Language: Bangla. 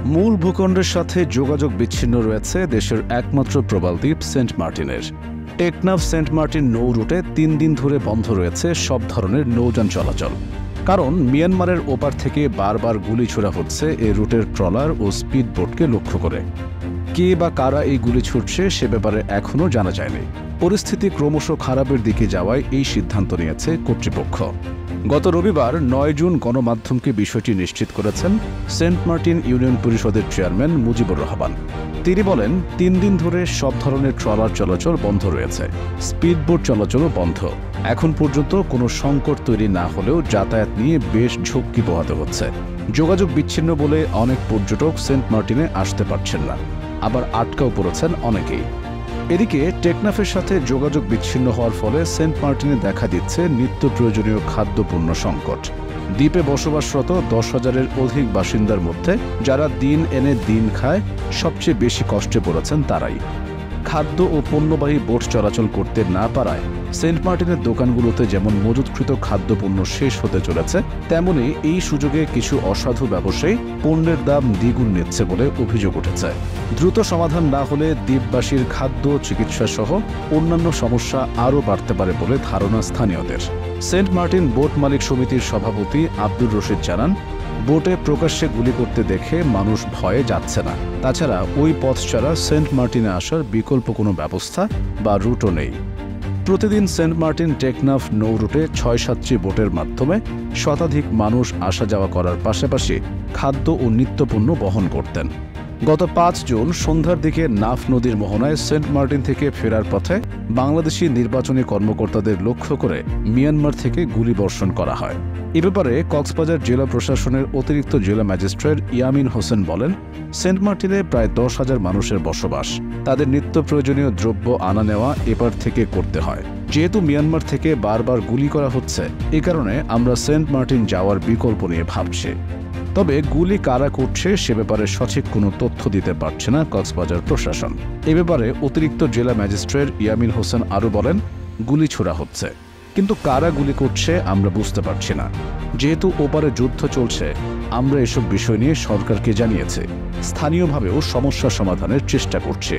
মূল ভূখণ্ডের সাথে যোগাযোগ বিচ্ছিন্ন রয়েছে দেশের একমাত্র প্রবাল দ্বীপ সেন্ট মার্টিনের। টেকনাফ সেন্ট মার্টিন নৌ রুটে 3 দিন ধরে বন্ধ রয়েছে সব ধরনের নৌযান চলাচল। কারণ মিয়ানমারের ওপার থেকে বারবার গুলি ছোড়া হচ্ছে এই রুটের ট্রলার ও স্পিড বোটকে লক্ষ্য করে। কে বা কারা এই গুলি ছুটছে সে ব্যাপারে এখনও জানা যায়নি। পরিস্থিতি ক্রমশ খারাপের দিকে যাওয়ায় এই সিদ্ধান্ত নিয়েছে কর্তৃপক্ষ। গত রবিবার 9 জুন গণমাধ্যমকে বিষয়টি নিশ্চিত করেছেন সেন্ট মার্টিন ইউনিয়ন পরিষদের চেয়ারম্যান মুজিবুর রহমান। তিনি বলেন, 3 দিন ধরে সব ধরনের ট্রলার চলাচল বন্ধ রয়েছে, স্পিডবোট চলাচলও বন্ধ। এখন পর্যন্ত কোনো সংকট তৈরি না হলেও যাতায়াত নিয়ে বেশ ঝক্কি পোহাতে হচ্ছে। যোগাযোগ বিচ্ছিন্ন বলে অনেক পর্যটক সেন্ট মার্টিনে আসতে পারছেন না, আবার আটকাও পড়েছেন অনেকেই। এদিকে টেকনাফের সাথে যোগাযোগ বিচ্ছিন্ন হওয়ার ফলে সেন্ট মার্টিনে দেখা দিচ্ছে নিত্য প্রয়োজনীয় খাদ্যপণ্য সংকট। দ্বীপে বসবাসরত 10,000-এর অধিক বাসিন্দার মধ্যে যারা দিন এনে দিন খায়, সবচেয়ে বেশি কষ্টে পড়েছেন তারাই। খাদ্য ও পণ্যবাহী বোট চলাচল করতে না পারায় সেন্ট মার্টিনের দোকানগুলোতে যেমন মজুতকৃত খাদ্যপণ্য শেষ হতে চলেছে, তেমনি এই সুযোগে কিছু অসাধু ব্যবসায়ী পণ্যের দাম দ্বিগুণ নিচ্ছে বলে অভিযোগ উঠেছে। দ্রুত সমাধান না হলে দ্বীপবাসীর খাদ্য, চিকিৎসা সহ অন্যান্য সমস্যা আরও বাড়তে পারে বলে ধারণা স্থানীয়দের। সেন্ট মার্টিন বোট মালিক সমিতির সভাপতি আব্দুর রশিদ জানান, বোটে প্রকাশ্যে গুলি করতে দেখে মানুষ ভয়ে যাচ্ছে না। তাছাড়া ওই পথ ছাড়া সেন্ট মার্টিনে আসার বিকল্প কোনো ব্যবস্থা বা রুটও নেই। প্রতিদিন সেন্ট মার্টিন টেকনাফ নৌ রুটে 6-7টি বোটের মাধ্যমে শতাধিক মানুষ আসা যাওয়া করার পাশাপাশি খাদ্য ও নিত্যপণ্য বহন করতেন। গত 5 জুন সন্ধ্যার দিকে নাফ নদীর মোহনায় সেন্ট মার্টিন থেকে ফেরার পথে বাংলাদেশি নির্বাচনী কর্মকর্তাদের লক্ষ্য করে মিয়ানমার থেকে গুলিবর্ষণ করা হয়। এ ব্যাপারে কক্সবাজার জেলা প্রশাসনের অতিরিক্ত জেলা ম্যাজিস্ট্রেট ইয়ামিন হোসেন বলেন, সেন্ট মার্টিনে প্রায় 10,000 মানুষের বসবাস। তাদের নিত্য প্রয়োজনীয় দ্রব্য আনা নেওয়া এপার থেকে করতে হয়। যেহেতু মিয়ানমার থেকে বারবার গুলি করা হচ্ছে, এ কারণে আমরা সেন্ট মার্টিন যাওয়ার বিকল্প নিয়ে ভাবছি। তবে গুলি কারা করছে সে ব্যাপারে সঠিক কোনো তথ্য দিতে পারছে না কক্সবাজার প্রশাসন। এ ব্যাপারে অতিরিক্ত জেলা ম্যাজিস্ট্রেট ইয়ামিন হোসেন আরও বলেন, গুলি ছোড়া হচ্ছে, কিন্তু কারা গুলি করছে আমরা বুঝতে পারছি না। যেহেতু ওপারে যুদ্ধ চলছে, আমরা এসব বিষয় নিয়ে সরকারকে জানিয়েছি। স্থানীয়ভাবেও সমস্যা সমাধানের চেষ্টা করছে।